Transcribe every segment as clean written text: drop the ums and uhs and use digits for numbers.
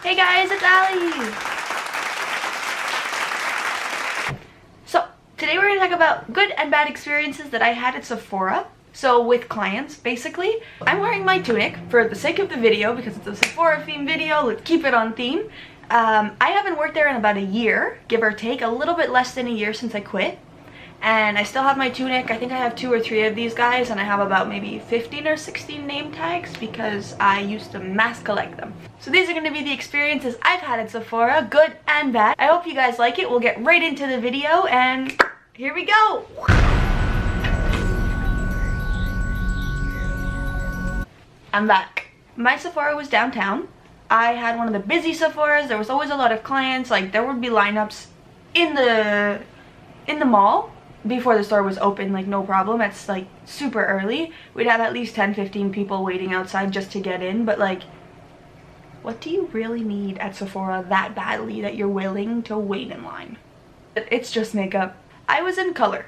Hey guys, it's Ali! So, today we're going to talk about good and bad experiences that I had at Sephora. So, with clients, basically. I'm wearing my tunic for the sake of the video because it's a Sephora theme video. Let's keep it on theme. I haven't worked there in about a year, give or take, a little bit less than a year since I quit. And I still have my tunic. I think I have 2 or 3 of these guys, and I have about maybe 15 or 16 name tags because I used to mass collect them. So these are going to be the experiences I've had at Sephora, good and bad. I hope you guys like it. We'll get right into the video, and here we go! I'm back. My Sephora was downtown. I had one of the busy Sephoras. There was always a lot of clients. Like, there would be lineups in the mall before the store was open, like no problem. It's like super early. We'd have at least 10-15 people waiting outside just to get in, but like, what do you really need at Sephora that badly that you're willing to wait in line? It's just makeup. I was in color.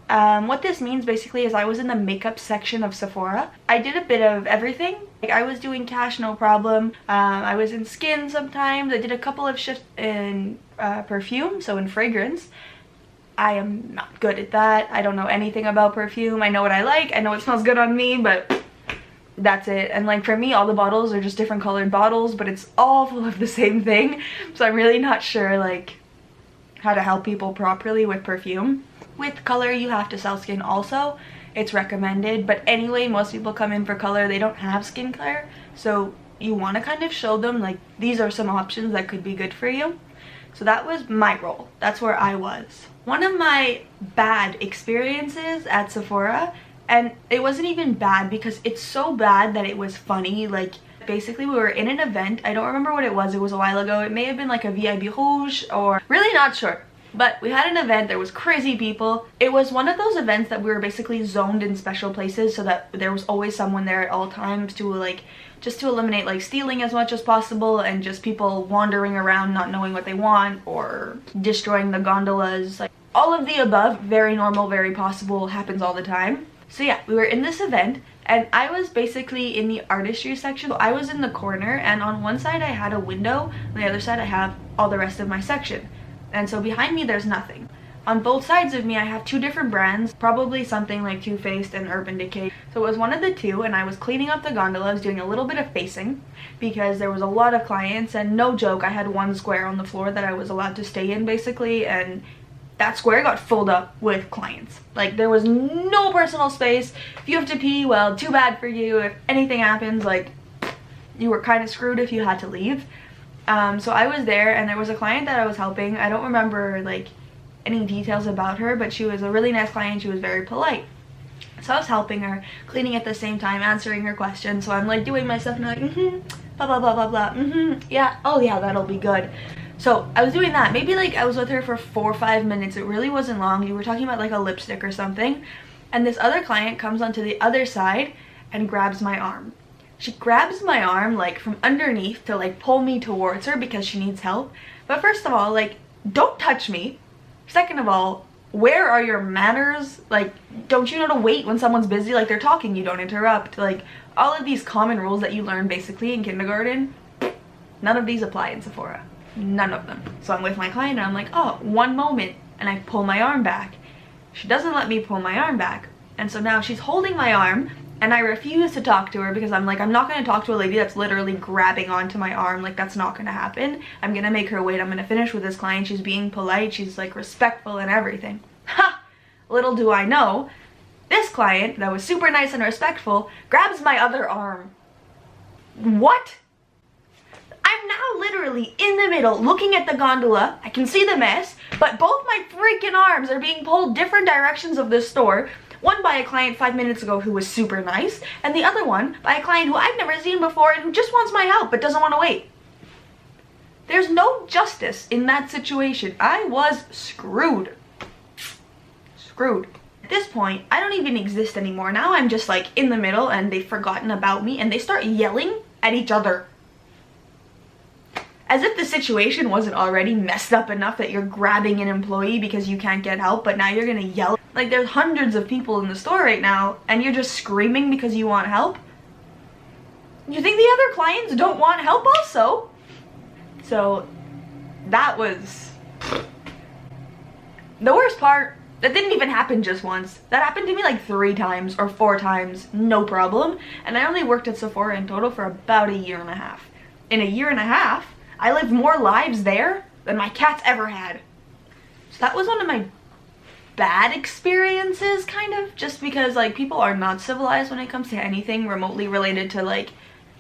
What this means basically is I was in the makeup section of Sephora. I did a bit of everything. Like, I was doing cash, no problem. I was in skin sometimes. I did a couple of shifts in perfume, so in fragrance. I am not good at that. I don't know anything about perfume. I know what I like. I know it smells good on me, but that's it. And like, for me, all the bottles are just different colored bottles, but it's all full of the same thing. So I'm really not sure like how to help people properly with perfume. With color, you have to sell skin also. It's recommended, but anyway, most people come in for color. They don't have skincare, so you want to kind of show them like these are some options that could be good for you. So that was my role. That's where I was. One of my bad experiences at Sephora, and it wasn't even bad because it's so bad that it was funny. Like, basically we were in an event. I don't remember what it was. It was a while ago. It may have been like a VIP Rouge or really not sure. But we had an event, there was crazy people. It was one of those events that we were basically zoned in special places so that there was always someone there at all times to like, just to eliminate like stealing as much as possible and just people wandering around not knowing what they want or destroying the gondolas. Like, all of the above, very normal, very possible, happens all the time. So yeah, we were in this event and I was basically in the artistry section. So I was in the corner, and on one side I had a window, on the other side I have all the rest of my section. And so behind me there's nothing. On both sides of me I have 2 different brands, probably something like Too Faced and Urban Decay. So it was one of the 2, and I was cleaning up the gondola. I was doing a little bit of facing because there was a lot of clients, and no joke, I had 1 square on the floor that I was allowed to stay in basically, and that square got filled up with clients. Like, there was no personal space. If you have to pee, well, too bad for you. If anything happens, like, you were kind of screwed if you had to leave. So I was there, and there was a client that I was helping. I don't remember like any details about her, but she was a really nice client. She was very polite. So I was helping her, cleaning at the same time, answering her questions. So I'm like doing my stuff and I'm like, blah blah blah blah blah, yeah, oh yeah, that'll be good. So I was doing that. Maybe like I was with her for 4 or 5 minutes. It really wasn't long. You were talking about like a lipstick or something, and this other client comes onto the other side and grabs my arm. She grabs my arm like from underneath to like pull me towards her because she needs help. But first of all, like, don't touch me. Second of all, where are your manners? Like, don't you know to wait when someone's busy? Like, they're talking, you don't interrupt. Like, all of these common rules that you learn basically in kindergarten, none of these apply in Sephora. None of them. So I'm with my client and I'm like, oh, 1 moment, and I pull my arm back. She doesn't let me pull my arm back. And so now she's holding my arm, and I refuse to talk to her because I'm like, I'm not going to talk to a lady that's literally grabbing onto my arm. Like, that's not going to happen. I'm going to make her wait. I'm going to finish with this client. She's being polite. She's like respectful and everything. Ha! Little do I know, this client that was super nice and respectful grabs my other arm. What? I'm now literally in the middle looking at the gondola. I can see the mess, but both my freaking arms are being pulled different directions of this store. One by a client 5 minutes ago who was super nice, and the other one by a client who I've never seen before and who just wants my help but doesn't want to wait. There's no justice in that situation. I was screwed. Screwed. At this point, I don't even exist anymore. Now I'm just like in the middle and they've forgotten about me and they start yelling at each other. As if the situation wasn't already messed up enough that you're grabbing an employee because you can't get help, but now you're gonna yell. Like, there's hundreds of people in the store right now and you're just screaming because you want help? You think the other clients don't want help also? So that was the worst part. That didn't even happen just once. That happened to me like 3 times or 4 times, no problem. And I only worked at Sephora in total for about a year and a half. In a year and a half, I lived more lives there than my cats ever had. So that was one of my bad experiences, kind of, just because like people are not civilized when it comes to anything remotely related to like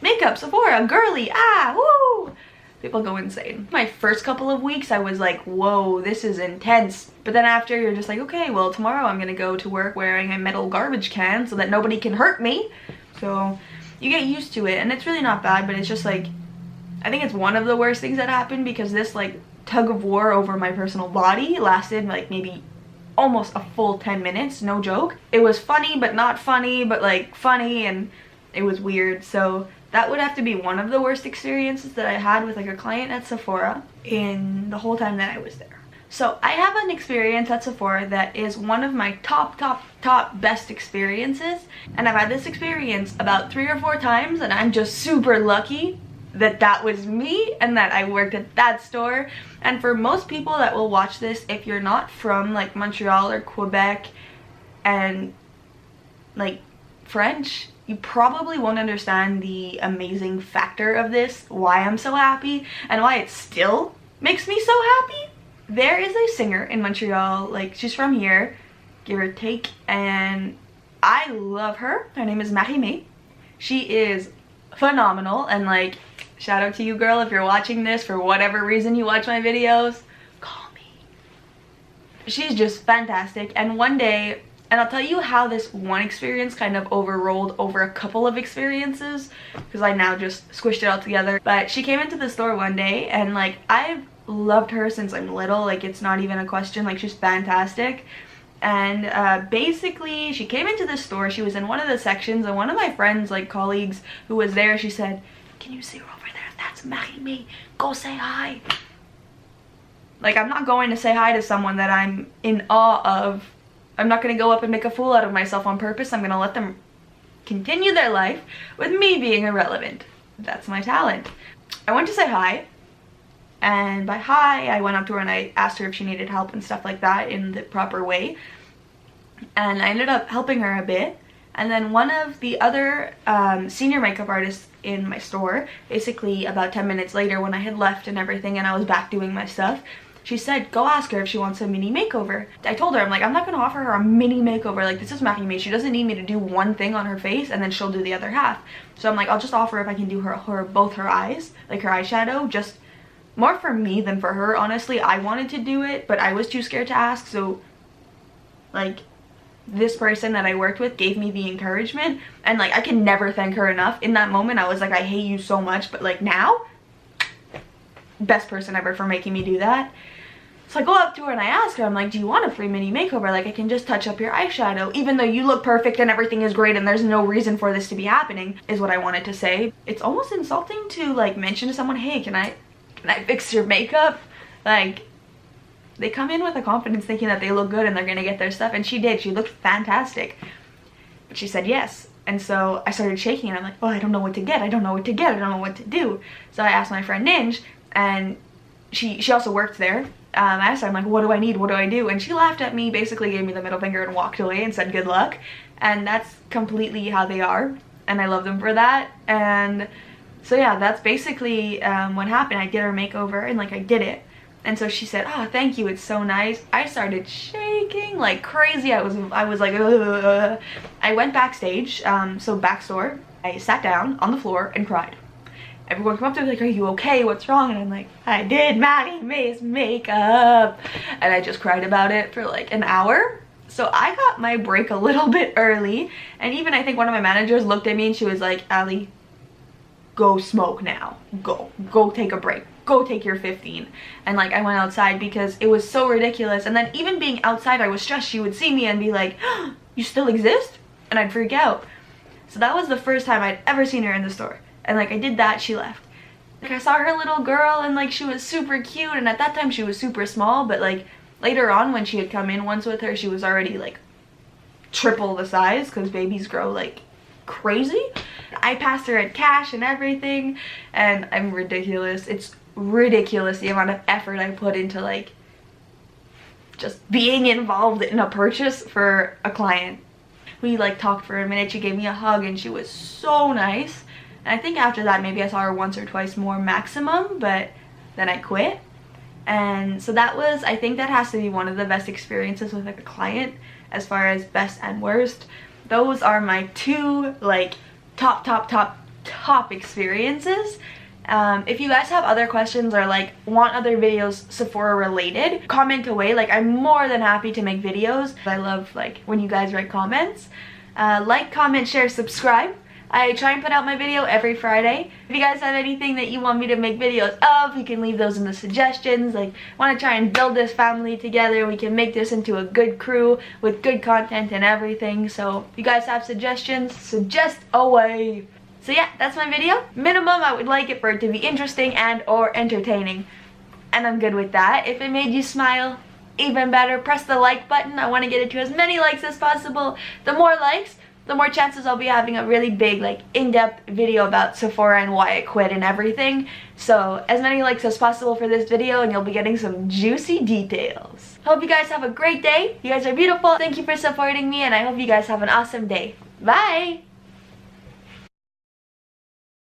makeup, Sephora, girly, woo! People go insane. My first couple of weeks I was like, whoa, this is intense. But then after, you're just like, okay, well tomorrow I'm gonna go to work wearing a metal garbage can so that nobody can hurt me. So you get used to it, and it's really not bad, but it's just like, I think it's one of the worst things that happened, because this like tug of war over my personal body lasted like maybe almost a full 10 minutes, no joke. It was funny but not funny, but like funny, and it was weird. So that would have to be one of the worst experiences that I had with like a client at Sephora in the whole time that I was there. So I have an experience at Sephora that is one of my top best experiences, and I've had this experience about 3 or 4 times, and I'm just super lucky that that was me and that I worked at that store. And for most people that will watch this, if you're not from like Montreal or Quebec and like French, you probably won't understand the amazing factor of this, why I'm so happy and why it still makes me so happy. There is a singer in Montreal, like she's from here, give or take, and I love her. Her name is Marie-Mai. She is phenomenal, and like, shout out to you, girl, if you're watching this for whatever reason you watch my videos, call me. She's just fantastic. And one day, and I'll tell you how this one experience kind of overrolled over a couple of experiences, because I now just squished it all together. But she came into the store one day, and like, I've loved her since I'm little, like it's not even a question, like she's fantastic. And basically she came into the store, she was in one of the sections, and one of my friends, like colleagues who was there, she said, can you see her over there? That's Marie-Mai, go say hi. Like, I'm not going to say hi to someone that I'm in awe of. I'm not going to go up and make a fool out of myself on purpose. I'm going to let them continue their life with me being irrelevant. That's my talent. I went to say hi, and by hi I went up to her and I asked her if she needed help and stuff like that in the proper way, and I ended up helping her a bit. And then one of the other senior makeup artists in my store, basically about 10 minutes later when I had left and everything and I was back doing my stuff, she said, go ask her if she wants a mini makeover. I told her, I'm like, I'm not going to offer her a mini makeover. Like, this is Marie-Mai. She doesn't need me to do one thing on her face and then she'll do the other half. So I'm like, I'll just offer if I can do both her eyes, like her eyeshadow, just more for me than for her. Honestly, I wanted to do it, but I was too scared to ask. So like, this person that I worked with gave me the encouragement, and like, I can never thank her enough. In that moment I was like, I hate you so much, but like now, best person ever for making me do that. So I go up to her and I ask her, I'm like, do you want a free mini makeover? Like, I can just touch up your eyeshadow, even though you look perfect and everything is great and there's no reason for this to be happening, is what I wanted to say. It's almost insulting to like mention to someone, hey, can I fix your makeup? Like, they come in with a confidence thinking that they look good and they're gonna get their stuff, and she did. She looked fantastic. But she said yes. And so I started shaking and I'm like, oh, I don't know what to get. I don't know what to get. I don't know what to do. So I asked my friend Ninj, and she also worked there. I asked her, I'm like, what do I need? What do I do? And she laughed at me, basically gave me the middle finger and walked away and said good luck. And that's completely how they are. And I love them for that. And so yeah, that's basically what happened. I did her makeover and like, I did it. And so she said, oh, thank you, it's so nice. I started shaking like crazy. I was like, ugh. I went backstage, so backstore. I sat down on the floor and cried. Everyone came up to me like, are you okay? What's wrong? And I'm like, I did Marie-Mai's makeup. And I just cried about it for like an hour. So I got my break a little bit early. And even I think one of my managers looked at me and she was like, Ali, go smoke now. Go take a break. Go take your 15. And like, I went outside because it was so ridiculous. And then even being outside, I was stressed. She would see me and be like, oh, you still exist? And I'd freak out. So that was the first time I'd ever seen her in the store. And like, I did that, she left. Like, I saw her little girl and like, she was super cute. And at that time she was super small, but like later on when she had come in once with her, she was already like triple the size, because babies grow like crazy. I passed her at cash and everything, and I'm ridiculous. It's ridiculous the amount of effort I put into like just being involved in a purchase for a client. We like talked for a minute, she gave me a hug and she was so nice. And I think after that maybe I saw her once or twice more maximum, but then I quit. And so that was, I think that has to be one of the best experiences with like a client as far as best and worst. Those are my two like top experiences. If you guys have other questions or like want other videos Sephora related, comment away. Like I'm more than happy to make videos. I love like when you guys write comments. Like, comment, share, subscribe. I try and put out my video every Friday. If you guys have anything that you want me to make videos of, you can leave those in the suggestions. Like, want to try and build this family together. We can make this into a good crew with good content and everything. So if you guys have suggestions, suggest away. So yeah, that's my video. Minimum, I would like it for it to be interesting and or entertaining. And I'm good with that. If it made you smile, even better. Press the like button. I want to get it to as many likes as possible. The more likes, the more chances I'll be having a really big, like, in-depth video about Sephora and why I quit and everything. So, as many likes as possible for this video and you'll be getting some juicy details. Hope you guys have a great day. You guys are beautiful. Thank you for supporting me and I hope you guys have an awesome day. Bye!